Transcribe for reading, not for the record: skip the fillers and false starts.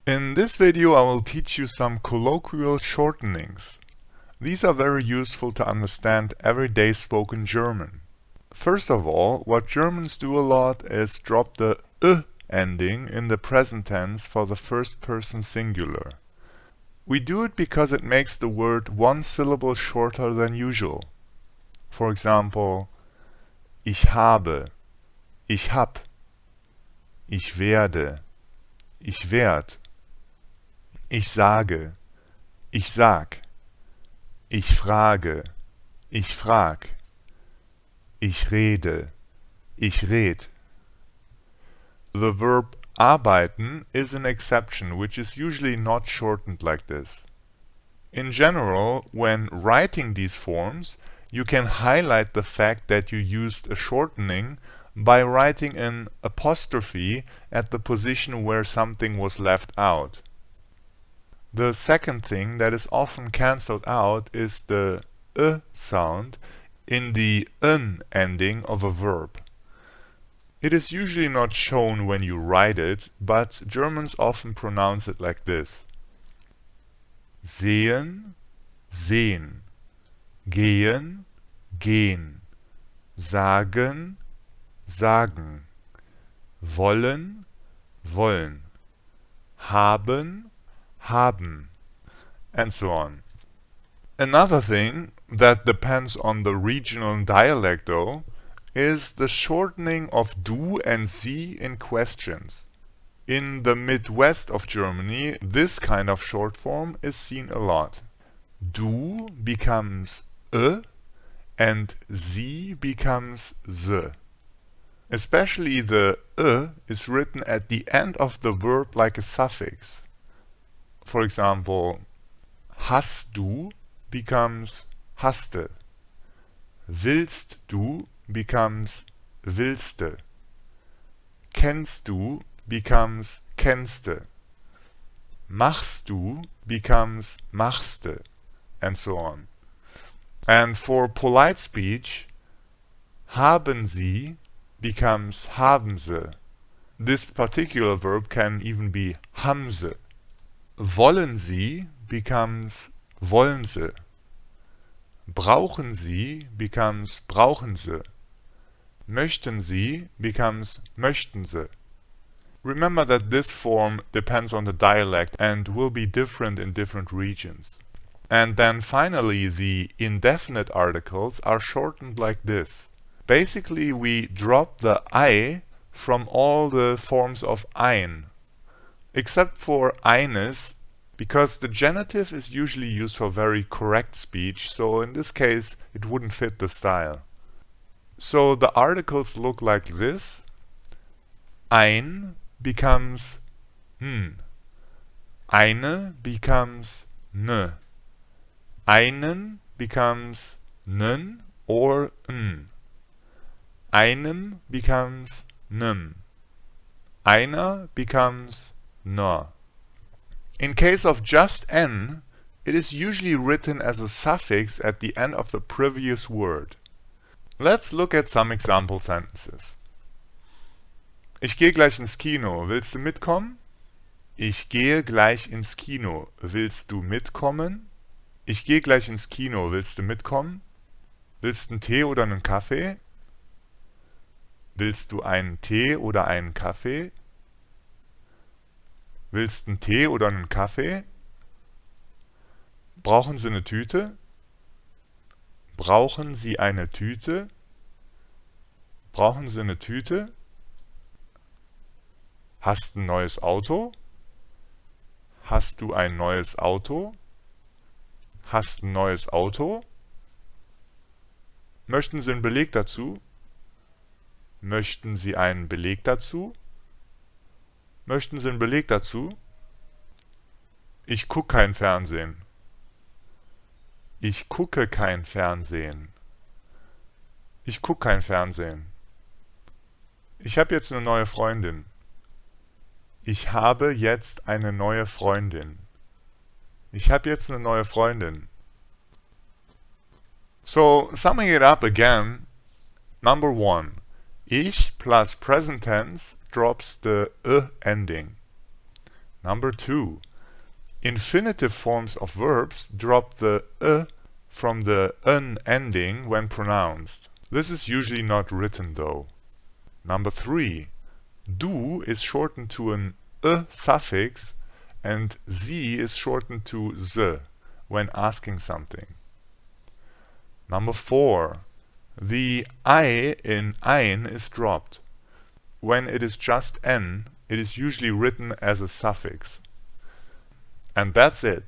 In this video I will teach you some colloquial shortenings. These are very useful to understand everyday spoken German. First of all, what Germans do a lot is drop the ending in the present tense for the first person singular. We do it because it makes the word one syllable shorter than usual. For example, ich habe, ich hab, ich werde, ich werd. Ich sage, ich sag, ich frage, ich frag, ich rede, ich red. The verb arbeiten is an exception, which is usually not shortened like this. In general, when writing these forms, you can highlight the fact that you used a shortening by writing an apostrophe at the position where something was left out. The second thing that is often cancelled out is the sound in the n ending of a verb. It is usually not shown when you write it, but Germans often pronounce it like this. Sehen, sehen, gehen, gehen, sagen, sagen, wollen, wollen, haben, haben, and so on. Another thing that depends on the regional dialect though is the shortening of du and sie in questions. In the Midwest of Germany, this kind of short form is seen a lot. Du becomes and sie becomes ze. Especially the is written at the end of the verb like a suffix. For example, hast du becomes haste. Willst du becomes willste. Kennst du becomes kennste. Machst du becomes machste, and so on. And for polite speech, haben Sie becomes haben Sie. This particular verb can even be haben Sie. Wollen Sie becomes wollen Sie. Brauchen Sie becomes brauchen Sie. Möchten Sie becomes möchten Sie. Remember that this form depends on the dialect and will be different in different regions. And then finally, the indefinite articles are shortened like this. Basically, we drop the I from all the forms of ein, except for eines, because the genitive is usually used for very correct speech, so in this case it wouldn't fit the style. So the articles look like this. Ein becomes n. Eine becomes ne. Einen becomes nen or n. Einem becomes nem. Einer becomes na. In case of just n, it is usually written as a suffix at the end of the previous word. Let's look at some example sentences. Ich gehe gleich ins Kino. Willst du mitkommen? Ich gehe gleich ins Kino. Willst du mitkommen? Ich gehe gleich ins Kino. Willst du mitkommen? Willst du einen Tee oder einen Kaffee? Willst du einen Tee oder einen Kaffee? Willst du einen Tee oder einen Kaffee? Brauchen Sie eine Tüte? Brauchen Sie eine Tüte? Brauchen Sie eine Tüte? Hast du ein neues Auto? Hast du ein neues Auto? Hast du ein neues Auto? Möchten Sie einen Beleg dazu? Möchten Sie einen Beleg dazu? Möchten Sie einen Beleg dazu? Ich gucke kein Fernsehen. Ich gucke kein Fernsehen. Ich gucke kein Fernsehen. Ich habe jetzt eine neue Freundin. Ich habe jetzt eine neue Freundin. Ich habe jetzt eine neue Freundin. So, summing it up again, number 1. Ich plus present tense drops the ending. Number 2. Infinitive forms of verbs drop the from the n ending when pronounced. This is usually not written though. Number 3. Du is shortened to an suffix and sie is shortened to ze when asking something. Number 4. The I in ein is dropped. When it is just n, it is usually written as a suffix. And that's it.